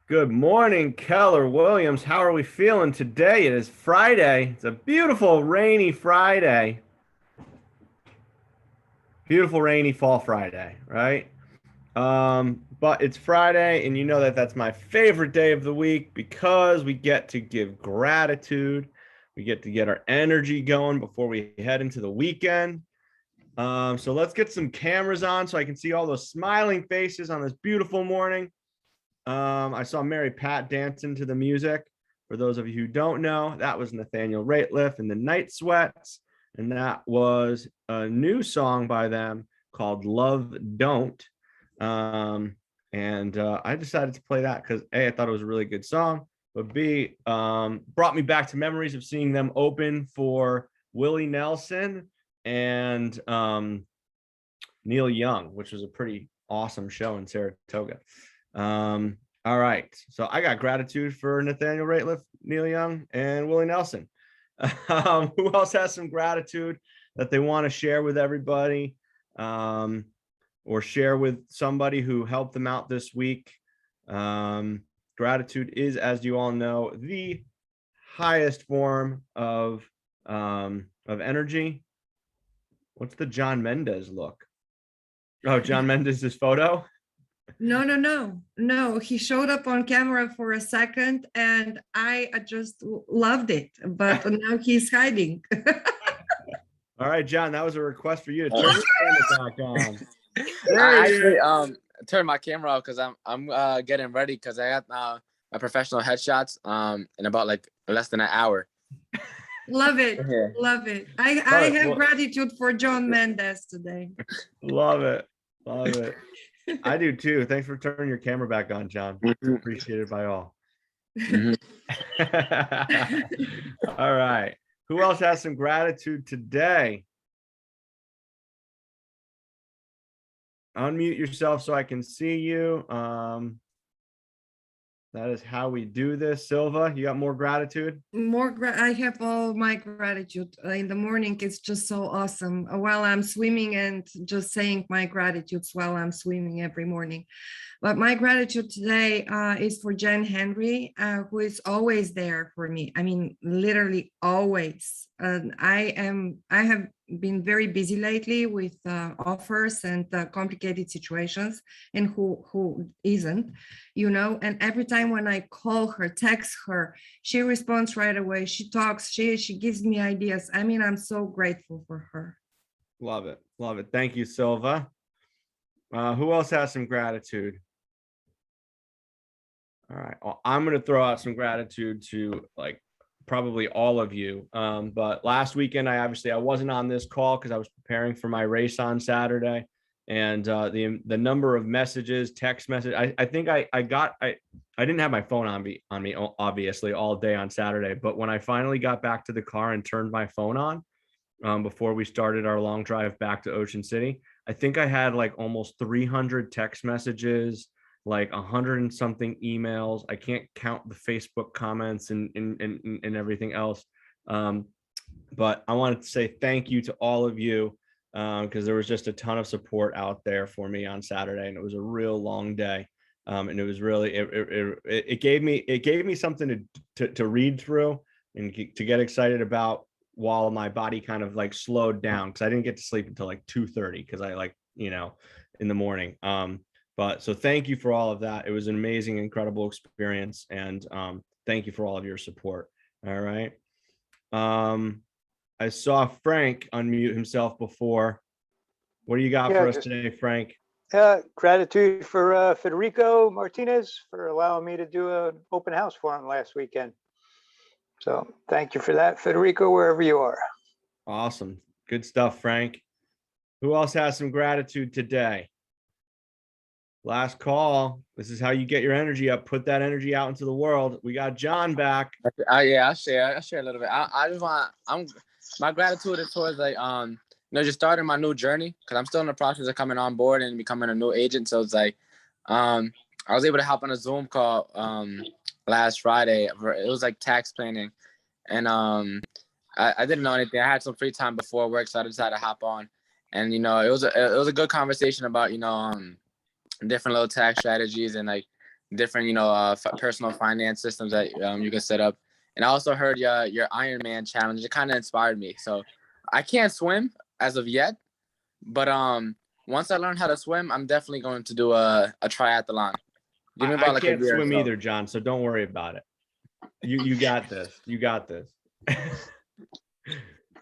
Good morning, Keller Williams. How are we feeling today? It is Friday. It's a beautiful rainy Friday. Beautiful rainy fall Friday, right? But it's Friday, and you know that that's my favorite day of the week because we get to give gratitude. We get to get our energy going before we head into the weekend. So let's get some cameras on so I can see all those smiling faces on this beautiful morning. I saw Mary Pat dancing to the music. For those of you who don't know, that was Nathaniel Rateliff and the Night Sweats. And that was a new song by them called Love Don't. And I decided to play that because A, I thought it was a really good song, but B, brought me back to memories of seeing them open for Willie Nelson and Neil Young, which was a pretty awesome show in Saratoga. All right. So I got gratitude for Nathaniel Rateliff, Neil Young, and Willie Nelson. Who else has some gratitude that they want to share with everybody, or share with somebody who helped them out this week? Gratitude is, as you all know, the highest form of energy. What's the John Mendez look? Oh, John Mendez's photo. No. He showed up on camera for a second and I just loved it, but now he's hiding. All right, John, that was a request for you to turn your camera back on. I actually turned my camera off because I'm getting ready because I got my professional headshots in about like less than an hour. Love it. Yeah. Love it. I have gratitude for John Mendez today. Love it. Love it. I do too. Thanks for turning your camera back on, John. Appreciated by all. All right. Who else has some gratitude today? Unmute yourself so I can see you. That is how we do this. Silva, you got more gratitude? I have all my gratitude in the morning. It's just so awesome while I'm swimming and just saying my gratitudes while I'm swimming every morning. But my gratitude today is for Jen Henry, who is always there for me. I mean, literally always. I have been very busy lately with offers and complicated situations, and who isn't, and every time when I call her, text her, she responds right away. She talks, she gives me ideas. I mean, I'm so grateful for her. Love it. Love it. Thank you, Silva. Who else has some gratitude? All right. Well, I'm going to throw out some gratitude to like probably all of you. But last weekend, I wasn't on this call because I was preparing for my race on Saturday. And the number of messages, text message, I think I didn't have my phone on me obviously all day on Saturday. But when I finally got back to the car and turned my phone on, before we started our long drive back to Ocean City, I think I had like almost 300 text messages, like 100 and something emails. I can't count the Facebook comments and everything else. But I wanted to say thank you to all of you, because there was just a ton of support out there for me on Saturday, and it was a real long day. And it was really it gave me something to read through and to get excited about while my body kind of like slowed down, because I didn't get to sleep until like 2:30 because I in the morning. But so thank you for all of that. It was an amazing, incredible experience. And thank you for all of your support. All right. I saw Frank unmute himself before. What do you got for us today, Frank? Gratitude for Federico Martinez for allowing me to do an open house for him last weekend. So thank you for that, Federico, wherever you are. Awesome. Good stuff, Frank. Who else has some gratitude today? Last call. This is how you get your energy up. Put that energy out into the world. We got John back. Yeah, I'll share a little bit. My gratitude is towards like just starting my new journey, because I'm still in the process of coming on board and becoming a new agent. So it's like I was able to hop on a Zoom call last Friday. It was like tax planning, and I didn't know anything. I had some free time before work, so I decided to hop on, and it was a good conversation about different little tax strategies and like different, personal finance systems that you can set up. And I also heard your Ironman challenge. It kind of inspired me. So I can't swim as of yet, but once I learn how to swim, I'm definitely going to do a triathlon. Give me about I like can't a year or swim so. either, John, so don't worry about it. You got this. You got this.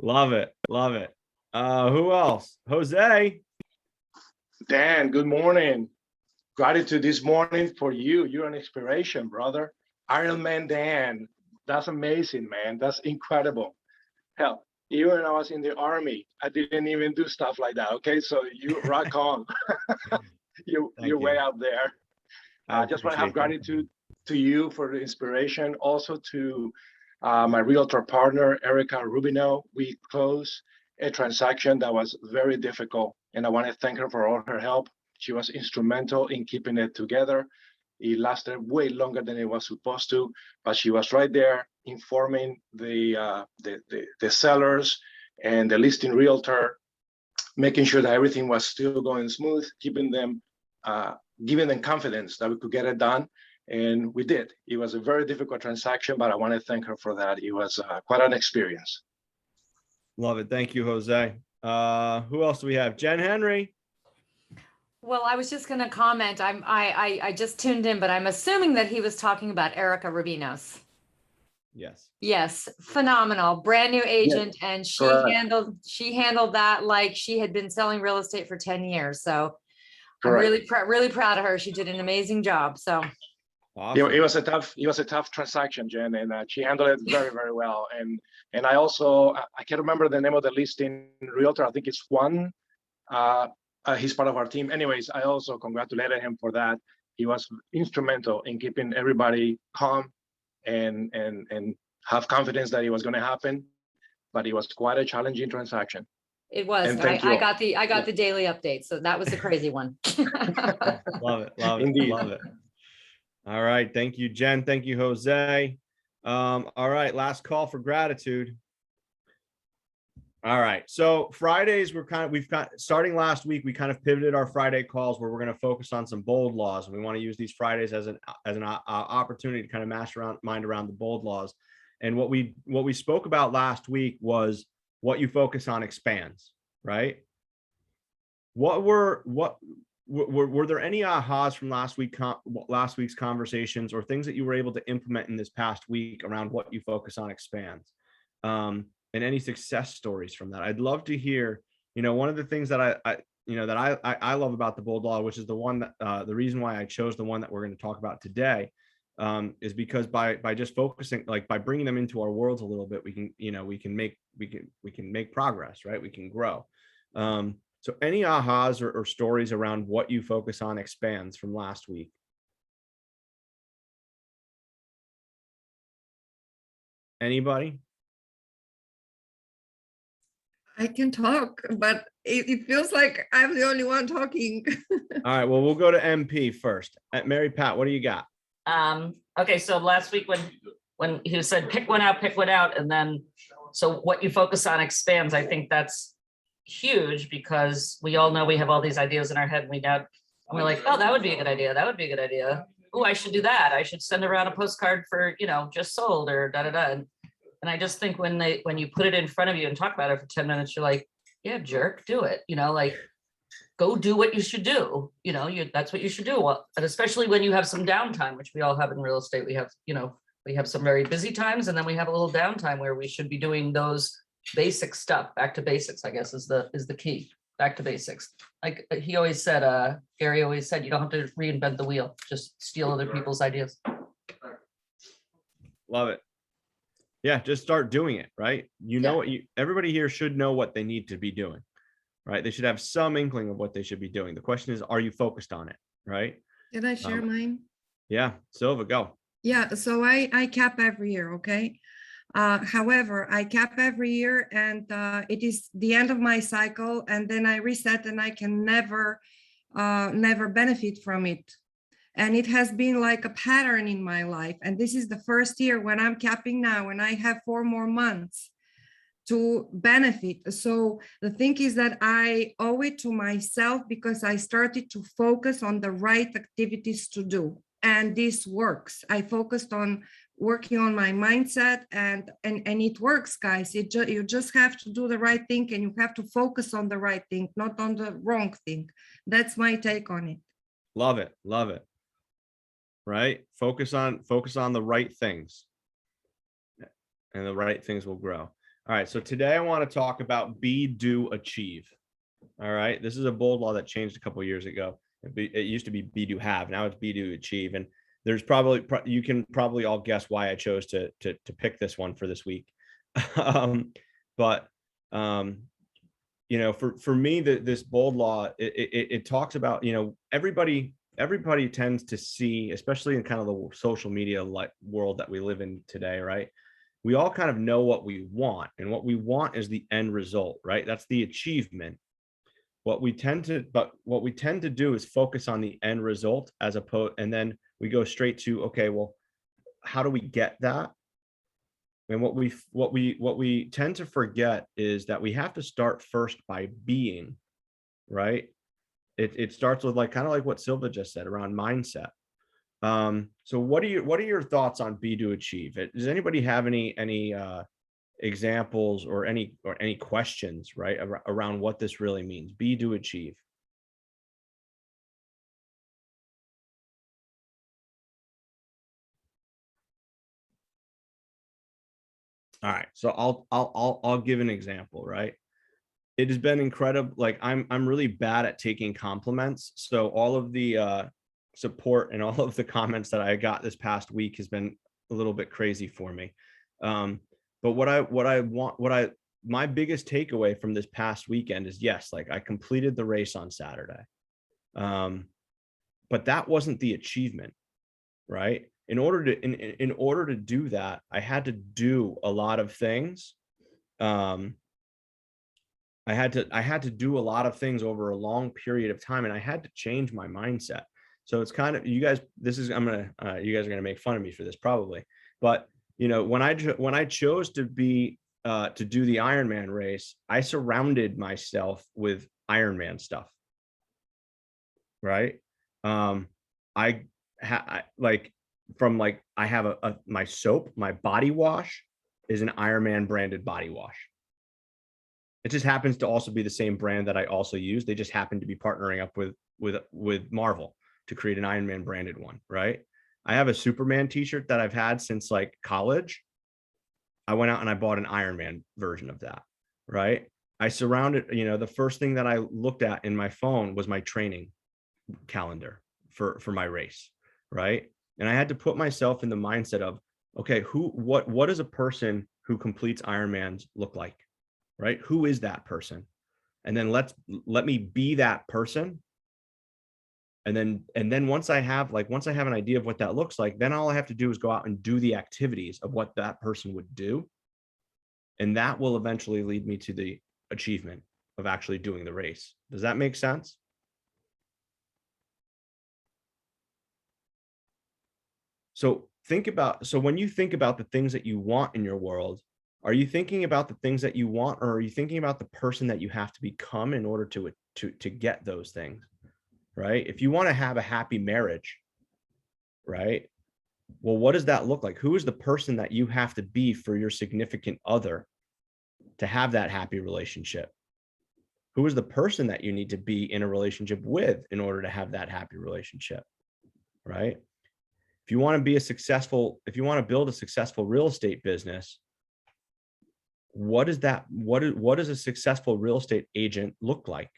Love it. Love it. Who else? Jose. Dan, good morning. Gratitude this morning for you. You're an inspiration, brother. Iron Man Dan. That's amazing, man. That's incredible. Hell, even when I was in the army, I didn't even do stuff like that. Okay, so you rock on. You're way out there. I just want to have gratitude to you for the inspiration. Also to my realtor partner, Erica Rubino. We closed a transaction that was very difficult, and I want to thank her for all her help. She was instrumental in keeping it together. It lasted way longer than it was supposed to, but she was right there informing the sellers and the listing realtor, making sure that everything was still going smooth, keeping them, giving them confidence that we could get it done. And we did. It was a very difficult transaction, but I want to thank her for that. It was quite an experience. Love it. Thank you, Jose. Who else do we have? Jen Henry. Well, I was just going to comment. I just tuned in, but I'm assuming that he was talking about Erica Rubinos. Yes. Yes, phenomenal, brand new agent, and correct. she handled that like she had been selling real estate for 10 years. So Correct. I'm really proud of her. She did an amazing job. So Awesome. It was a tough transaction, Jen, and she handled it very, very well. And I also, I can't remember the name of the listing realtor. I think it's Juan. He's part of our team. Anyways, I also congratulated him for that. He was instrumental in keeping everybody calm and have confidence that it was going to happen. But it was quite a challenging transaction. it was. And thank you all. I got the daily update. So that was a crazy one. Love it. Love it. Indeed. Love it. All right. Thank you, Jen. Thank you, Jose. All right. Last call for gratitude. All right. So Fridays, starting last week, we kind of pivoted our Friday calls where we're going to focus on some bold laws. And we want to use these Fridays as an opportunity to kind of mind around the bold laws. And what we spoke about last week was what you focus on expands, right? Were there any ahas from last week's conversations or things that you were able to implement in this past week around what you focus on expands? And any success stories from that? I'd love to hear. One of the things that I love about the bold law, which is the one that the reason why I chose the one that we're going to talk about today, is because by just focusing, like by bringing them into our worlds a little bit, we can make progress, right? We can grow. So any ahas or stories around what you focus on expands from last week? Anybody? I can talk, but it feels like I'm the only one talking. All right, well, we'll go to MP first. Mary Pat, what do you got? Okay, so last week when he said pick one out, and then so what you focus on expands, I think that's huge because we all know we have all these ideas in our head, and we're like, oh, that would be a good idea. That would be a good idea. Oh, I should do that. I should send around a postcard for, just sold or da-da-da. And I just think when you put it in front of you and talk about it for 10 minutes, you're like, yeah, jerk, do it. Go do what you should do. That's what you should do. Well, and especially when you have some downtime, which we all have in real estate. We have some very busy times, and then we have a little downtime where we should be doing those basic stuff. Back to basics, I guess, is the key. Back to basics. Like he always said, Gary always said, you don't have to reinvent the wheel, just steal other people's ideas. Love it. Yeah, just start doing it, right? Everybody here should know what they need to be doing, right? They should have some inkling of what they should be doing. The question is, are you focused on it, right? Can I share mine? Yeah, Silva, go. Yeah, so I cap every year, okay? However, I cap every year and it is the end of my cycle, and then I reset and I can never benefit from it. And it has been like a pattern in my life. And this is the first year when I'm capping now, and I have 4 more months to benefit. So the thing is that I owe it to myself because I started to focus on the right activities to do. and this works. I focused on working on my mindset, and it works, guys. You just have to do the right thing, and you have to focus on the right thing, not on the wrong thing. That's my take on it. Love it. Love it. Right? Focus on the right things, and the right things will grow. All right. So today I want to talk about be, do, achieve. All right. This is a bold law that changed a couple of years ago. It used to be do, have. Now it's be, do, achieve. And there's you can probably all guess why I chose to pick this one for this week. But you know, for me, this bold law, it talks about, you know, everybody tends to see, especially in kind of the social media world that we live in today, right? We all kind of know what we want, and what we want is the end result, right? That's the achievement. What we tend to do is focus on the end result and then we go straight to, okay, well, how do we get that? And what we tend to forget is that we have to start first by being, right? It starts with kind of like what Silva just said around mindset. So what are your thoughts on be, do, achieve? Does anybody have any examples or any questions, right, around what this really means? Be, do, achieve. All right, so I'll give an example, right? It has been incredible. Like I'm really bad at taking compliments. So all of the support and all of the comments that I got this past week has been a little bit crazy for me. But my biggest takeaway from this past weekend is, yes, like I completed the race on Saturday. But that wasn't the achievement, right? In order to do that, I had to do a lot of things. I had to do a lot of things over a long period of time, and I had to change my mindset. So it's kind of, you guys, you guys are gonna make fun of me for this probably, but you know, when I chose to do the Ironman race, I surrounded myself with Ironman stuff, right? I have my soap, my body wash is an Ironman branded body wash. It just happens to also be the same brand that I also use. They just happen to be partnering up with Marvel to create an Ironman branded one, right? I have a Superman t-shirt that I've had since like college. I went out and I bought an Ironman version of that, right? I surrounded, you know, the first thing that I looked at in my phone was my training calendar for my race, right? And I had to put myself in the mindset of, okay, what does a person who completes Ironmans look like, right? Who is that person? And then let me be that person. And then once I have an idea of what that looks like, then all I have to do is go out and do the activities of what that person would do. And that will eventually lead me to the achievement of actually doing the race. Does that make sense? So when you think about the things that you want in your world, are you thinking about the things that you want, or are you thinking about the person that you have to become in order to get those things? Right? If you want to have a happy marriage, right? Well, what does that look like? Who is the person that you have to be for your significant other to have that happy relationship? Who is the person that you need to be in a relationship with in order to have that happy relationship? Right? If you want to build a successful real estate business, what does a successful real estate agent look like?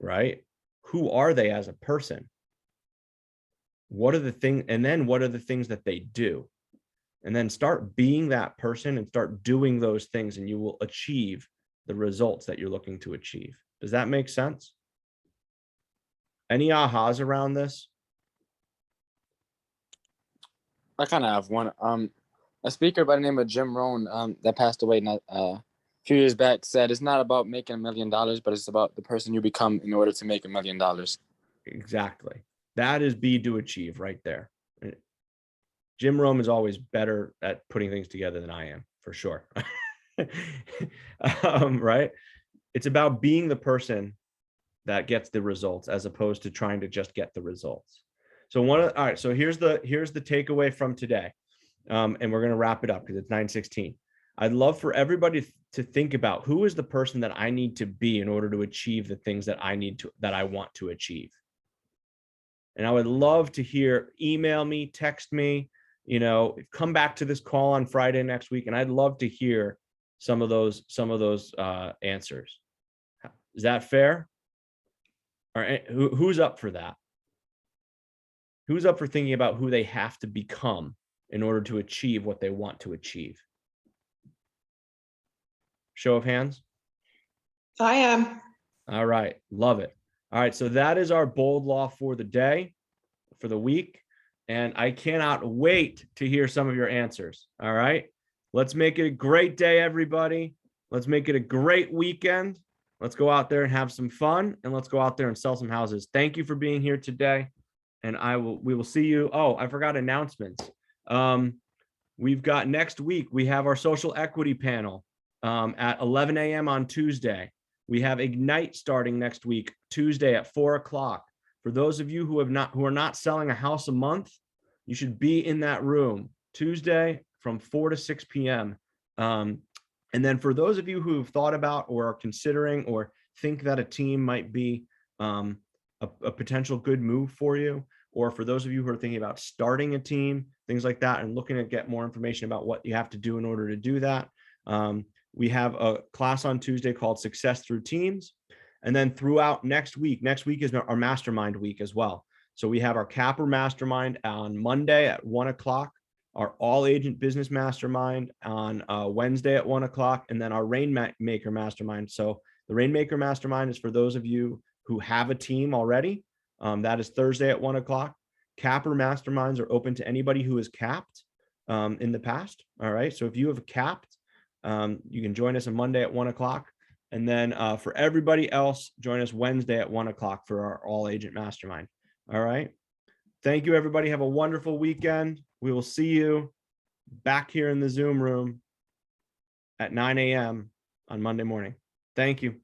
Right? Who are they as a person? What are the things that they do? And then start being that person and start doing those things, and you will achieve the results that you're looking to achieve. Does that make sense? Any ahas around this? I kind of have one. A speaker by the name of Jim Rohn, that passed away a few years back, said it's not about making $1 million, but it's about the person you become in order to make $1 million. Exactly. That is be, do, achieve right there. Jim Rohn is always better at putting things together than I am, for sure. Right? It's about being the person that gets the results as opposed to trying to just get the results. So all right, so here's the takeaway from today. And we're gonna wrap it up because it's 9:16. I'd love for everybody to think about who is the person that I need to be in order to achieve the things that I want to achieve. And I would love to hear, email me, text me, come back to this call on Friday next week. And I'd love to hear some of those answers. Is that fair? All right, who's up for that? Who's up for thinking about who they have to become in order to achieve what they want to achieve? Show of hands. I am. All right, love it. All right, so that is our bold law for the day, for the week. And I cannot wait to hear some of your answers. All right, let's make it a great day, everybody. Let's make it a great weekend. Let's go out there and have some fun, and let's go out there and sell some houses. Thank you for being here today. And we will see you. Oh, I forgot announcements. We've got next week, we have our social equity panel at 11 a.m. on Tuesday. We have Ignite starting next week, Tuesday at 4 o'clock. For those of you who are not selling a house a month, you should be in that room Tuesday from 4 to 6 p.m. And then for those of you who have thought about or are considering or think that a team might be a potential good move for you, or for those of you who are thinking about starting a team, things like that, and looking to get more information about what you have to do in order to do that, we have a class on Tuesday called Success Through Teams. And then throughout next week is our mastermind week as well. So we have our Capper Mastermind on Monday at 1 o'clock, our All Agent Business Mastermind on Wednesday at 1 o'clock, and then our Rainmaker Mastermind. So the Rainmaker Mastermind is for those of you who have a team already. That is Thursday at 1 o'clock. Capper Masterminds are open to anybody who has capped in the past. All right. So if you have capped, you can join us on Monday at 1 o'clock. And then for everybody else, join us Wednesday at 1 o'clock for our All Agent Mastermind. All right. Thank you, everybody. Have a wonderful weekend. We will see you back here in the Zoom room at 9 a.m. on Monday morning. Thank you.